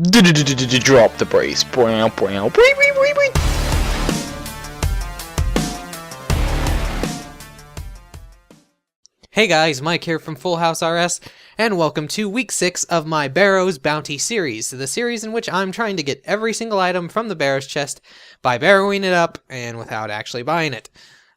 Drop the brace. Hey guys, Mike here from FullHouseRS, and welcome to week 6 of my Barrows Bounty series, the series in which I'm trying to get every single item from the Barrows chest by barrowing it up and without actually buying it.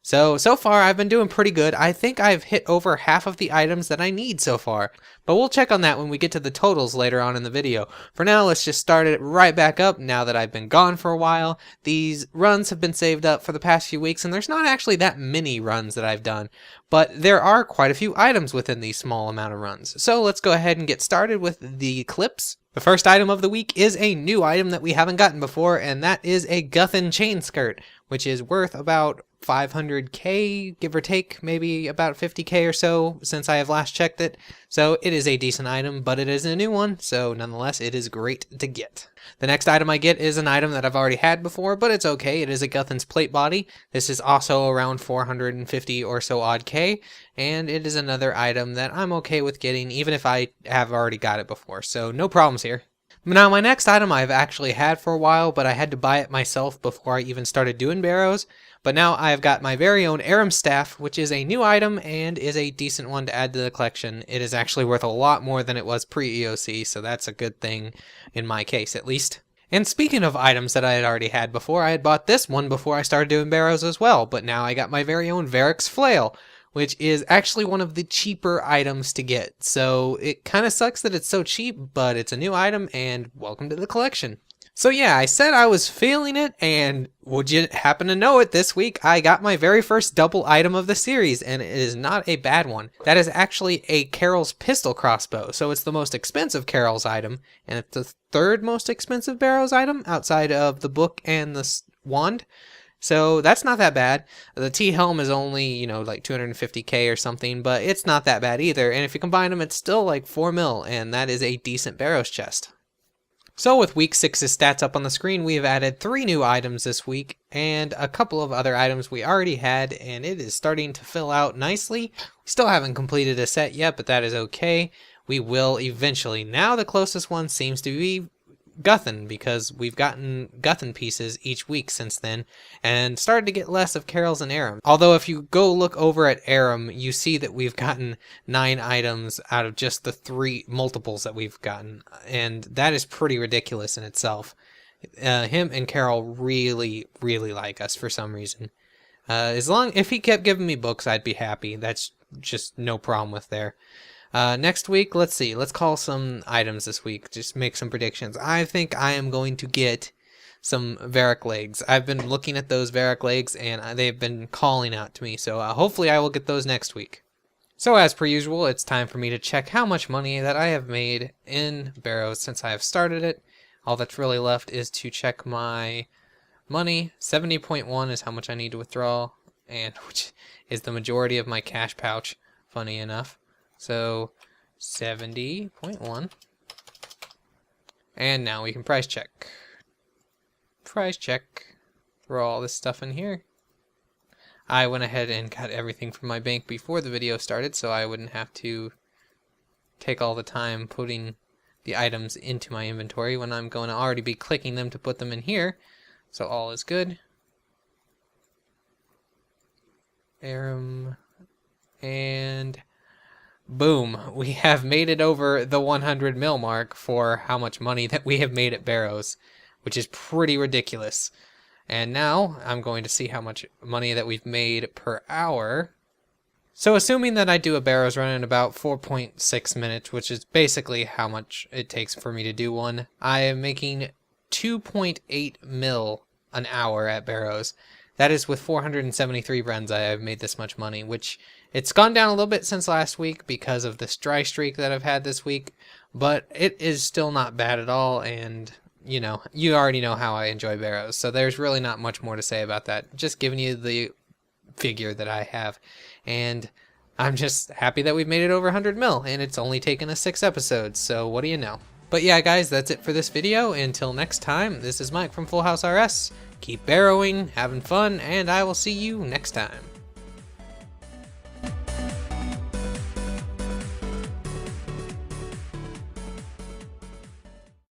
So far I've been doing pretty good. I think I've hit over half of the items that I need so far, but we'll check on that when we get to the totals later on in the video. For now, let's just start it right back up now that I've been gone for a while. These runs have been saved up for the past few weeks, and there's not actually that many runs that I've done, but there are quite a few items within these small amount of runs. So let's go ahead and get started with the clips. The first item of the week is a new item that we haven't gotten before, and that is a Guthan chain skirt, which is worth about 500k, give or take, maybe about 50k or so since I have last checked it. So it is a decent item, but it is a new one, so nonetheless it is great to get. The next item I get is an item that I've already had before, but it's okay. It is a Guthan's plate body. This is also around 450 or so odd k, and it is another item that I'm okay with getting even if I have already got it before, so no problems here. Now my next item I've actually had for a while, but I had to buy it myself before I even started doing Barrows. But now I've got my very own Aram staff, which is a new item and is a decent one to add to the collection. It is actually worth a lot more than it was pre-EOC, so that's a good thing in my case at least. And speaking of items that I had already had before, I had bought this one before I started doing Barrows as well, but now I got my very own Varric's flail, which is actually one of the cheaper items to get. So it kind of sucks that it's so cheap, but it's a new item and welcome to the collection. So yeah, I said I was feeling it, and would you happen to know it, this week I got my very first double item of the series, and it is not a bad one. That is actually a Carol's pistol crossbow, so it's the most expensive Carol's item, and it's the third most expensive Barrows item outside of the book and the wand. So that's not that bad. The T-helm is only, you know, like 250k or something, but it's not that bad either, and if you combine them it's still like 4 mil, and that is a decent Barrows chest. So with week 6's stats up on the screen, we have added 3 new items this week and a couple of other items we already had, and it is starting to fill out nicely. We still haven't completed a set yet, but that is okay. We will eventually. Now the closest one seems to be Guthan, because we've gotten Guthan pieces each week since then and started to get less of Carol's and Aram. Although if you go look over at Aram, you see that we've gotten 9 items out of just the 3 multiples that we've gotten, and that is pretty ridiculous in itself. Him and Carol really like us for some reason. If he kept giving me books, I'd be happy. That's just no problem with there. Next week, let's see. Let's call some items this week. Just make some predictions. I think I am going to get some Varric legs. I've been looking at those Varric legs, and they've been calling out to me. So hopefully I will get those next week. So as per usual, it's time for me to check how much money that I have made in Barrows since I have started it. All that's really left is to check my money. 70.1 is how much I need to withdraw, and which is the majority of my cash pouch, funny enough. So 70.1, and now we can price check. Price check. Throw all this stuff in here. I went ahead and got everything from my bank before the video started, so I wouldn't have to take all the time putting the items into my inventory when I'm going to already be clicking them to put them in here. So all is good. Aram, and boom, we have made it over the 100 mil mark for how much money that we have made at Barrows, which is pretty ridiculous. And now I'm going to see how much money that we've made per hour. So assuming that I do a Barrows run in about 4.6 minutes, which is basically how much it takes for me to do one, I am making 2.8 mil an hour at Barrows. That is with 473 runs I have made this much money, which it's gone down a little bit since last week because of this dry streak that I've had this week, but it is still not bad at all, and you know, you already know how I enjoy Barrows, so there's really not much more to say about that. Just giving you the figure that I have, and I'm just happy that we've made it over 100 mil, and it's only taken us 6 episodes, so what do you know? But yeah, guys, that's it for this video. Until next time, this is Mike from FullHouseRS. Keep barrowing, having fun, and I will see you next time.